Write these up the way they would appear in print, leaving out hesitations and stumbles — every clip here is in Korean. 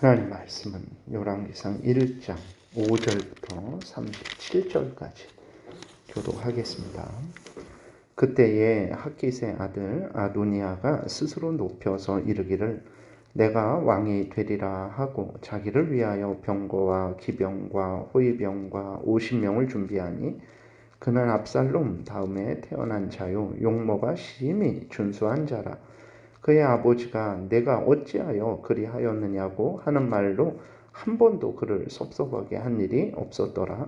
하나님 말씀은 열왕기상 1장 5절부터 37절까지 교독하겠습니다. 그때에 학깃의 아들 아도니아가 스스로 높여서 이르기를 내가 왕이 되리라 하고 자기를 위하여 병거와 기병과 호위병과 50명을 준비하니 그는 압살롬 다음에 태어난 자요 용모가 심히 준수한 자라. 그의 아버지가 내가 어찌하여 그리하였느냐고 하는 말로 한 번도 그를 섭섭하게 한 일이 없었더라.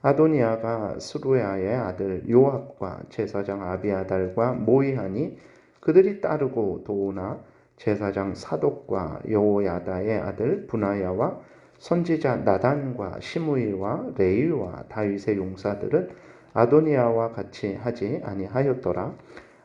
아도니아가 스루야의 아들 요압과 제사장 아비아달과 모이하니 그들이 따르고 도우나 제사장 사독과 여호야다의 아들 분하야와 선지자 나단과 시므이와 레위와 다윗의 용사들은 아도니아와 같이 하지 아니하였더라.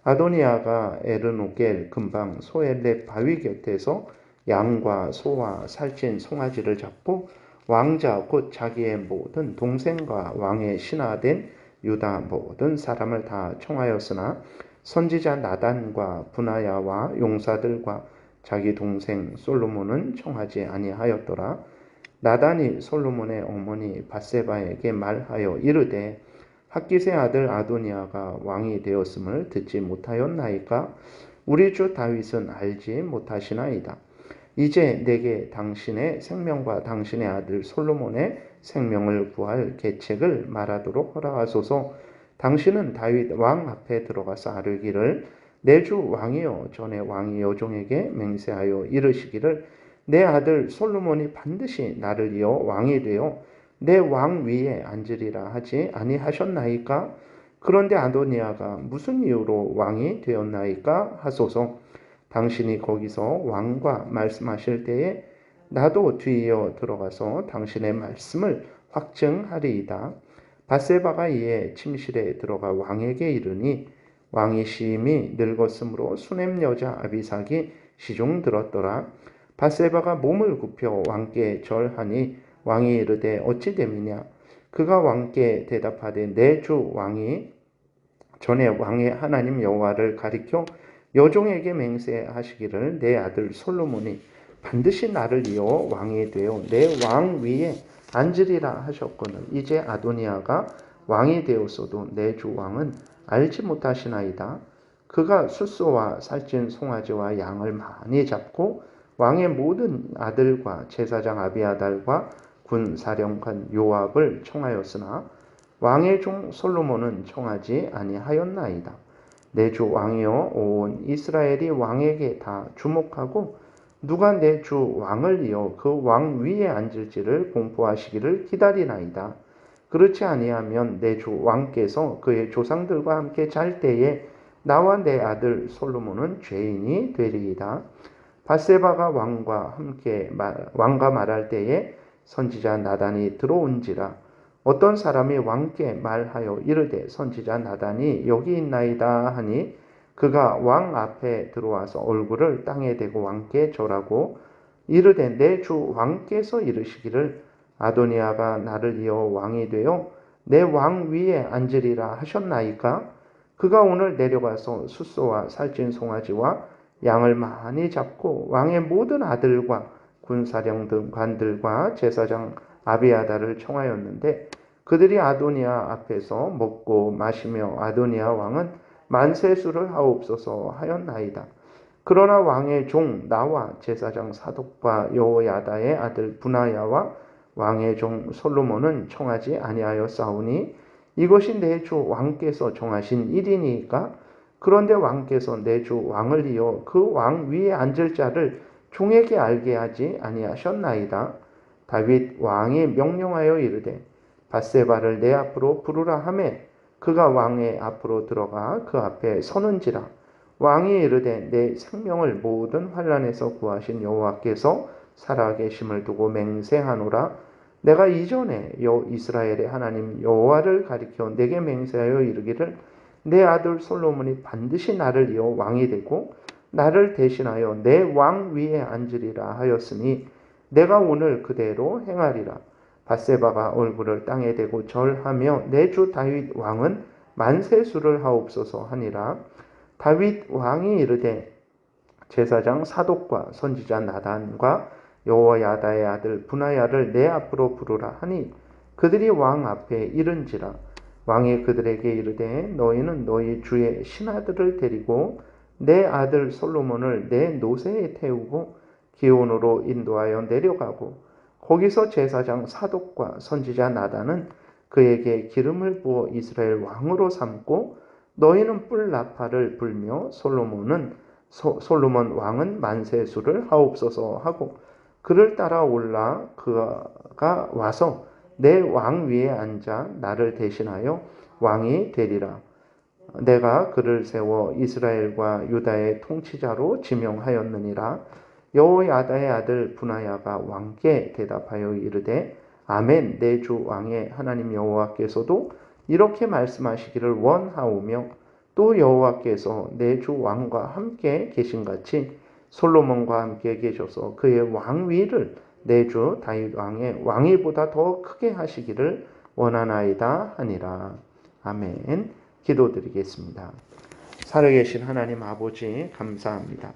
아도니아가 에르노겔 근방 소엘렛 바위 곁에서 양과 소와 살찐 송아지를 잡고 왕자 곧 자기의 모든 동생과 왕의 신하된 유다 모든 사람을 다 청하였으나 선지자 나단과 분하야와 용사들과 자기 동생 솔로몬은 청하지 아니하였더라. 나단이 솔로몬의 어머니 밧세바에게 말하여 이르되 학깃의 아들 아도니아가 왕이 되었음을 듣지 못하였나이까? 우리 주 다윗은 알지 못하시나이다. 이제 내게 당신의 생명과 당신의 아들 솔로몬의 생명을 구할 계책을 말하도록 허락하소서. 당신은 다윗 왕 앞에 들어가서 아뢰기를 내 주 왕이여 전에 왕이 여종에게 맹세하여 이르시기를 내 아들 솔로몬이 반드시 나를 이어 왕이 되어 내 왕 위에 앉으리라 하지 아니하셨나이까? 그런데 아도니아가 무슨 이유로 왕이 되었나이까 하소서. 당신이 거기서 왕과 말씀하실 때에 나도 뒤이어 들어가서 당신의 말씀을 확증하리이다. 밧세바가 이에 침실에 들어가 왕에게 이르니 왕이 심히 늙었으므로 수냄 여자 아비삭이 시중 들었더라. 밧세바가 몸을 굽혀 왕께 절하니 왕이 이르되 어찌 됨이냐? 그가 왕께 대답하되 내 주 왕이 전에 왕의 하나님 여호와를 가리켜 여종에게 맹세하시기를 내 아들 솔로몬이 반드시 나를 이어 왕이 되어 내 왕 위에 앉으리라 하셨거늘 이제 아도니아가 왕이 되었어도 내 주 왕은 알지 못하시나이다. 그가 숫소와 살찐 송아지와 양을 많이 잡고 왕의 모든 아들과 제사장 아비아달과 군사령관 요압을 청하였으나 왕의 종 솔로몬은 청하지 아니하였나이다. 내 주 왕이여 온 이스라엘이 왕에게 다 주목하고 누가 내 주 왕을 이어 그 왕 위에 앉을지를 공포하시기를 기다리나이다. 그렇지 아니하면 내 주 왕께서 그의 조상들과 함께 잘 때에 나와 내 아들 솔로몬은 죄인이 되리이다. 밧세바가 왕과 말할 때에 선지자 나단이 들어온지라. 어떤 사람이 왕께 말하여 이르되 선지자 나단이 여기 있나이다 하니 그가 왕 앞에 들어와서 얼굴을 땅에 대고 왕께 절하고 이르되 내 주 왕께서 이르시기를 아도니아가 나를 이어 왕이 되어 내 왕 위에 앉으리라 하셨나이까? 그가 오늘 내려가서 숫소와 살찐 송아지와 양을 많이 잡고 왕의 모든 아들과 군사령관들과 제사장 아비아달을 청하였는데 그들이 아도니아 앞에서 먹고 마시며 아도니아 왕은 만세수를 하옵소서 하였나이다. 그러나 왕의 종 나와 제사장 사독과 여호야다의 아들 분하야와 왕의 종 솔로몬은 청하지 아니하였사오니 이것이 내 주 왕께서 정하신 일이니까? 그런데 왕께서 내 주 왕을 이어 그 왕 위에 앉을 자를 종에게 알게 하지 아니하셨나이다. 다윗 왕이 명령하여 이르되 밧세바를 내 앞으로 부르라 하매 그가 왕의 앞으로 들어가 그 앞에 서는지라. 왕이 이르되 내 생명을 모든 환난에서 구하신 여호와께서 살아계심을 두고 맹세하노라. 내가 이전에 이스라엘의 하나님 여호와를 가리켜 내게 맹세하여 이르기를 내 아들 솔로몬이 반드시 나를 이어 왕이 되고 나를 대신하여 내 왕 위에 앉으리라 하였으니 내가 오늘 그대로 행하리라. 밧세바가 얼굴을 땅에 대고 절하며 내 주 다윗 왕은 만세수를 하옵소서 하니라. 다윗 왕이 이르되 제사장 사독과 선지자 나단과 여호야다의 아들 분하야를 내 앞으로 부르라 하니 그들이 왕 앞에 이른지라. 왕이 그들에게 이르되 너희는 너희 주의 신하들을 데리고 내 아들 솔로몬을 내 노새에 태우고 기온으로 인도하여 내려가고 거기서 제사장 사독과 선지자 나단은 그에게 기름을 부어 이스라엘 왕으로 삼고 너희는 뿔 나팔을 불며 솔로몬 왕은 만세수를 하옵소서 하고 그를 따라 올라 그가 와서 내 왕 위에 앉아 나를 대신하여 왕이 되리라. 내가 그를 세워 이스라엘과 유다의 통치자로 지명하였느니라. 여호야다의 아들 분하야가 왕께 대답하여 이르되 아멘. 내 주 왕의 하나님 여호와께서도 이렇게 말씀하시기를 원하오며 또 여호와께서 내 주 왕과 함께 계신같이 솔로몬과 함께 계셔서 그의 왕위를 내 주 다윗 왕의 왕위보다 더 크게 하시기를 원하나이다 하니라. 아멘. 기도드리겠습니다. 살아계신 하나님 아버지 감사합니다.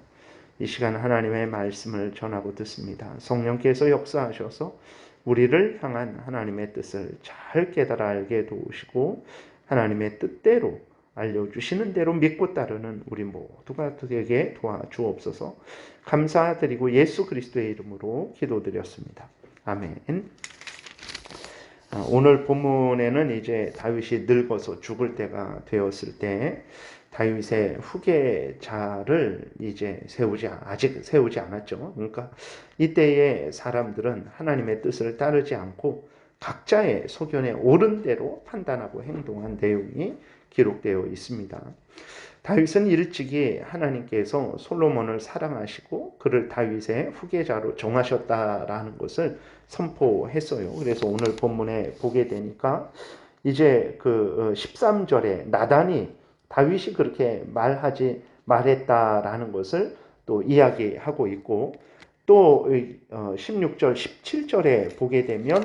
이 시간 하나님의 말씀을 전하고 듣습니다. 성령께서 역사하셔서 우리를 향한 하나님의 뜻을 잘 깨달아 알게 도우시고 하나님의 뜻대로 알려주시는 대로 믿고 따르는 우리 모두가 되게 도와주옵소서. 감사드리고 예수 그리스도의 이름으로 기도드렸습니다. 아멘. 오늘 본문에는 이제 다윗이 늙어서 죽을 때가 되었을 때 다윗의 후계자를 이제 아직 세우지 않았죠. 그러니까 이때의 사람들은 하나님의 뜻을 따르지 않고 각자의 소견에 옳은 대로 판단하고 행동한 내용이 기록되어 있습니다. 다윗은 일찍이 하나님께서 솔로몬을 사랑하시고 그를 다윗의 후계자로 정하셨다라는 것을 선포했어요. 그래서 오늘 본문에 보게 되니까 이제 그 13절에 나단이 다윗이 그렇게 말했다라는 것을 또 이야기하고 있고 또 16절, 17절에 보게 되면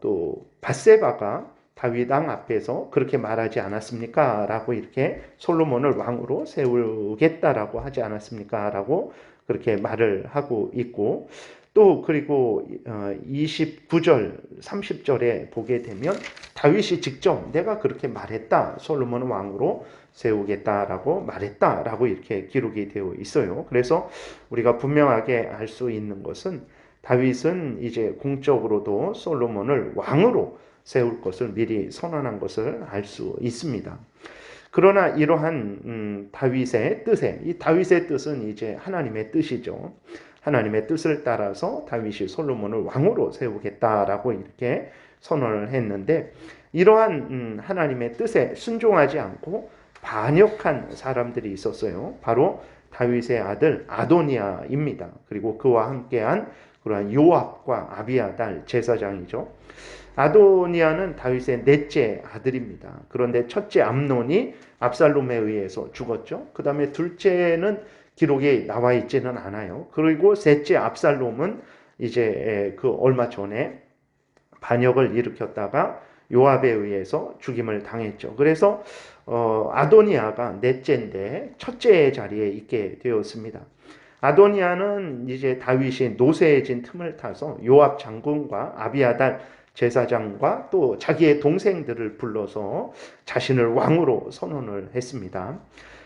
또 밧세바가 다윗 왕 앞에서 그렇게 말하지 않았습니까? 라고 이렇게 솔로몬을 왕으로 세우겠다라고 하지 않았습니까? 라고 그렇게 말을 하고 있고 또 그리고 29절, 30절에 보게 되면 다윗이 직접 내가 그렇게 말했다. 솔로몬을 왕으로 세우겠다라고 말했다라고 이렇게 기록이 되어 있어요. 그래서 우리가 분명하게 알 수 있는 것은 다윗은 이제 공적으로도 솔로몬을 왕으로 세울 것을 미리 선언한 것을 알 수 있습니다. 그러나 이러한 다윗의 뜻에 이 다윗의 뜻은 이제 하나님의 뜻이죠. 하나님의 뜻을 따라서 다윗이 솔로몬을 왕으로 세우겠다라고 이렇게 선언을 했는데 이러한 하나님의 뜻에 순종하지 않고 반역한 사람들이 있었어요. 바로 다윗의 아들 아도니아입니다. 그리고 그와 함께한 그러한 요압과 아비아달 제사장이죠. 아도니아는 다윗의 넷째 아들입니다. 그런데 첫째 암논이 압살롬에 의해서 죽었죠. 그 다음에 둘째는 기록에 나와 있지는 않아요. 그리고 셋째 압살롬은 이제 그 얼마 전에 반역을 일으켰다가 요압에 의해서 죽임을 당했죠. 그래서 아도니아가 넷째인데 첫째의 자리에 있게 되었습니다. 아도니아는 이제 다윗이 노쇠해진 틈을 타서 요압 장군과 아비아달 제사장과 또 자기의 동생들을 불러서 자신을 왕으로 선언을 했습니다.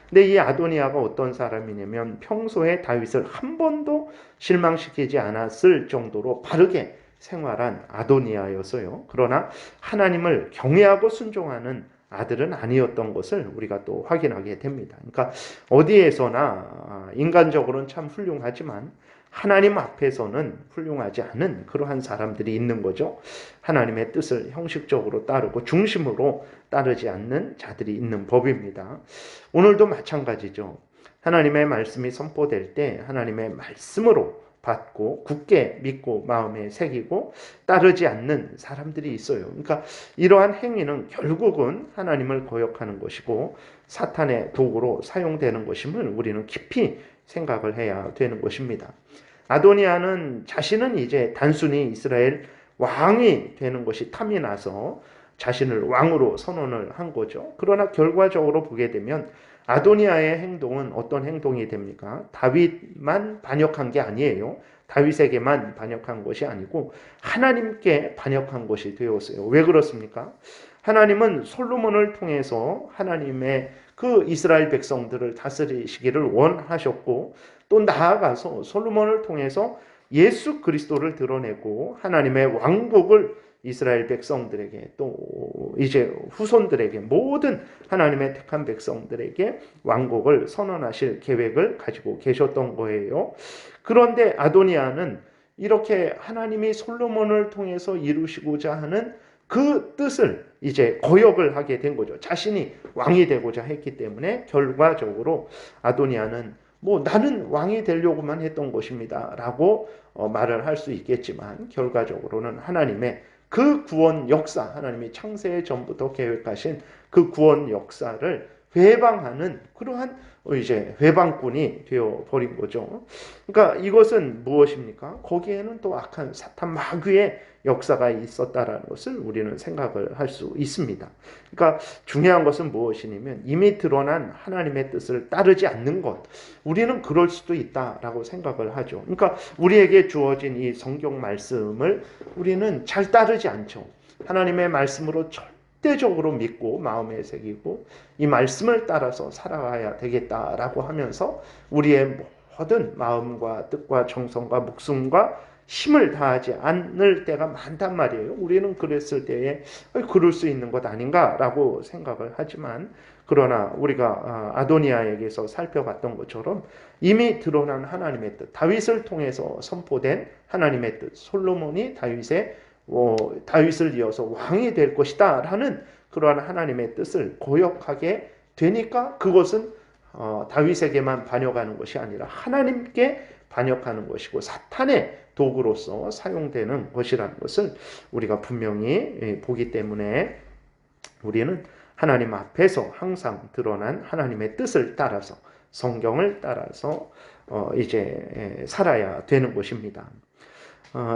근데 이 아도니아가 어떤 사람이냐면 평소에 다윗을 한 번도 실망시키지 않았을 정도로 바르게 생활한 아도니아였어요. 그러나 하나님을 경외하고 순종하는 아들은 아니었던 것을 우리가 또 확인하게 됩니다. 그러니까 어디에서나 인간적으로는 참 훌륭하지만 하나님 앞에서는 훌륭하지 않은 그러한 사람들이 있는 거죠. 하나님의 뜻을 형식적으로 따르고 중심으로 따르지 않는 자들이 있는 법입니다. 오늘도 마찬가지죠. 하나님의 말씀이 선포될 때 하나님의 말씀으로 받고 굳게 믿고 마음에 새기고 따르지 않는 사람들이 있어요. 그러니까 이러한 행위는 결국은 하나님을 거역하는 것이고 사탄의 도구로 사용되는 것임을 우리는 깊이 생각을 해야 되는 것입니다. 아도니아는 자신은 이제 단순히 이스라엘 왕이 되는 것이 탐이 나서 자신을 왕으로 선언을 한 거죠. 그러나 결과적으로 보게 되면 아도니아의 행동은 어떤 행동이 됩니까? 다윗만 반역한 게 아니에요. 다윗에게만 반역한 것이 아니고 하나님께 반역한 것이 되었어요. 왜 그렇습니까? 하나님은 솔로몬을 통해서 하나님의 그 이스라엘 백성들을 다스리시기를 원하셨고, 또 나아가서 솔로몬을 통해서 예수 그리스도를 드러내고 하나님의 왕국을 이스라엘 백성들에게, 또 이제 후손들에게, 모든 하나님의 택한 백성들에게 왕국을 선언하실 계획을 가지고 계셨던 거예요. 그런데 아도니아는 이렇게 하나님이 솔로몬을 통해서 이루시고자 하는 그 뜻을 이제 거역을 하게 된 거죠. 자신이 왕이 되고자 했기 때문에 결과적으로 아도니아는 나는 왕이 되려고만 했던 것입니다 라고 말을 할 수 있겠지만, 결과적으로는 하나님의 그 구원 역사, 하나님이 창세 전부터 계획하신 그 구원 역사를 회방하는 그러한 이제 회방꾼이 되어 버린 거죠. 그러니까 이것은 무엇입니까? 거기에는 또 악한 사탄 마귀의 역사가 있었다라는 것을 우리는 생각을 할 수 있습니다. 그러니까 중요한 것은 무엇이냐면, 이미 드러난 하나님의 뜻을 따르지 않는 것, 우리는 그럴 수도 있다라고 생각을 하죠. 그러니까 우리에게 주어진 이 성경 말씀을 우리는 잘 따르지 않죠. 하나님의 말씀으로 절대적으로 믿고 마음에 새기고 이 말씀을 따라서 살아가야 되겠다라고 하면서 우리의 모든 마음과 뜻과 정성과 목숨과 힘을 다하지 않을 때가 많단 말이에요. 우리는 그랬을 때에 그럴 수 있는 것 아닌가라고 생각을 하지만, 그러나 우리가 아도니아에게서 살펴봤던 것처럼 이미 드러난 하나님의 뜻, 다윗을 통해서 선포된 하나님의 뜻, 솔로몬이 다윗을 이어서 왕이 될 것이다 라는 그러한 하나님의 뜻을 거역하게 되니까, 그것은 다윗에게만 반역하는 것이 아니라 하나님께 반역하는 것이고 사탄의 도구로서 사용되는 것이라는 것을 우리가 분명히 보기 때문에, 우리는 하나님 앞에서 항상 드러난 하나님의 뜻을 따라서, 성경을 따라서 이제 살아야 되는 것입니다.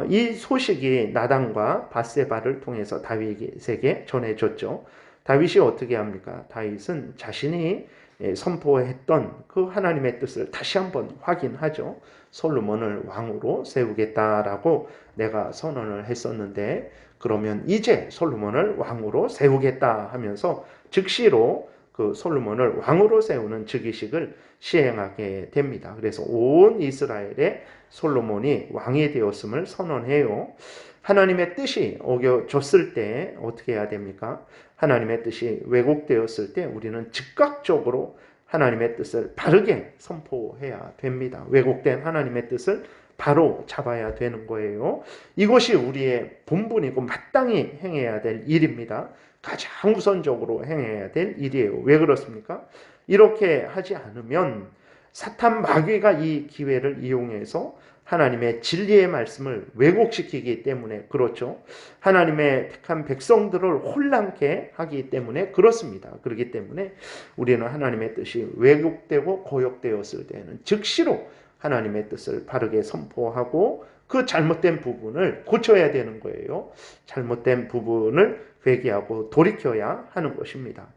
이 소식이 나단과 밧세바를 통해서 다윗에게 전해졌죠. 다윗이 어떻게 합니까? 다윗은 자신이 선포했던 그 하나님의 뜻을 다시 한번 확인하죠. 솔로몬을 왕으로 세우겠다라고 내가 선언을 했었는데, 그러면 이제 솔로몬을 왕으로 세우겠다 하면서 즉시로 그 솔로몬을 왕으로 세우는 즉위식을 시행하게 됩니다. 그래서 온 이스라엘에 솔로몬이 왕이 되었음을 선언해요. 하나님의 뜻이 어겨졌을 때 어떻게 해야 됩니까? 하나님의 뜻이 왜곡되었을 때 우리는 즉각적으로 하나님의 뜻을 바르게 선포해야 됩니다. 왜곡된 하나님의 뜻을 바로 잡아야 되는 거예요. 이것이 우리의 본분이고 마땅히 행해야 될 일입니다. 가장 우선적으로 행해야 될 일이에요. 왜 그렇습니까? 이렇게 하지 않으면 사탄 마귀가 이 기회를 이용해서 하나님의 진리의 말씀을 왜곡시키기 때문에 그렇죠. 하나님의 택한 백성들을 혼란케 하기 때문에 그렇습니다. 그렇기 때문에 우리는 하나님의 뜻이 왜곡되고 거역되었을 때는 즉시로 하나님의 뜻을 바르게 선포하고 그 잘못된 부분을 고쳐야 되는 거예요. 잘못된 부분을 회개하고 돌이켜야 하는 것입니다.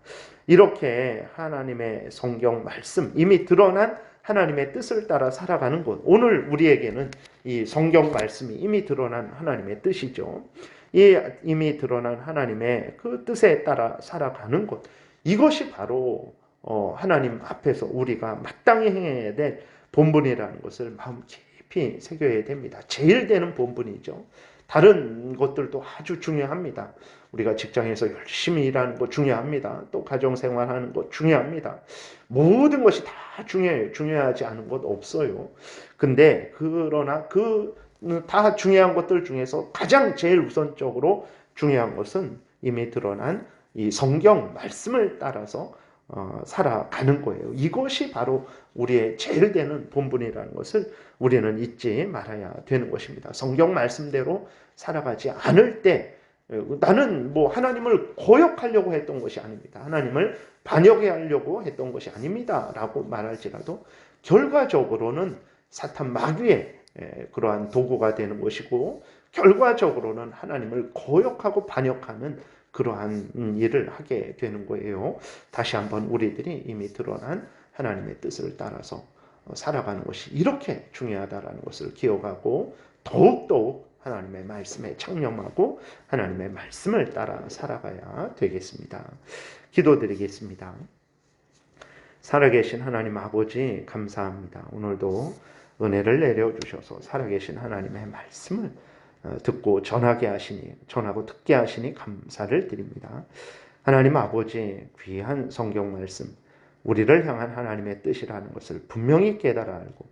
이렇게 하나님의 성경 말씀, 이미 드러난 하나님의 뜻을 따라 살아가는 것, 오늘 우리에게는 이 성경 말씀이 이미 드러난 하나님의 뜻이죠. 이 이미 드러난 하나님의 그 뜻에 따라 살아가는 것, 이것이 바로 하나님 앞에서 우리가 마땅히 행해야 될 본분이라는 것을 마음 깊이 새겨야 됩니다. 제일 되는 본분이죠. 다른 것들도 아주 중요합니다. 우리가 직장에서 열심히 일하는 것 중요합니다. 또 가정생활하는 것 중요합니다. 모든 것이 다 중요해요. 중요하지 않은 것 없어요. 근데 그러나 다 중요한 것들 중에서 가장 제일 우선적으로 중요한 것은 이미 드러난 이 성경 말씀을 따라서 살아가는 거예요. 이것이 바로 우리의 제일 되는 본분이라는 것을 우리는 잊지 말아야 되는 것입니다. 성경 말씀대로 살아가지 않을 때 나는 하나님을 거역하려고 했던 것이 아닙니다. 하나님을 반역하려고 했던 것이 아닙니다 라고 말할지라도 결과적으로는 사탄 마귀의 그러한 도구가 되는 것이고, 결과적으로는 하나님을 거역하고 반역하는 그러한 일을 하게 되는 거예요. 다시 한번 우리들이 이미 드러난 하나님의 뜻을 따라서 살아가는 것이 이렇게 중요하다라는 것을 기억하고 더욱더욱 하나님의 말씀에 창념하고 하나님의 말씀을 따라 살아가야 되겠습니다. 기도드리겠습니다. 살아계신 하나님 아버지 감사합니다. 오늘도 은혜를 내려주셔서 살아계신 하나님의 말씀을 듣고 전하고 듣게 하시니 감사를 드립니다. 하나님 아버지 귀한 성경 말씀, 우리를 향한 하나님의 뜻이라는 것을 분명히 깨달아 알고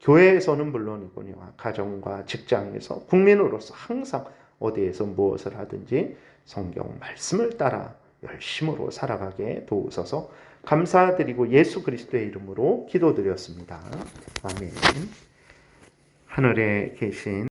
교회에서는 물론이거니와 가정과 직장에서 국민으로서 항상 어디에서 무엇을 하든지 성경 말씀을 따라 열심으로 살아가게 도우소서. 감사드리고 예수 그리스도의 이름으로 기도드렸습니다. 아멘. 하늘에 계신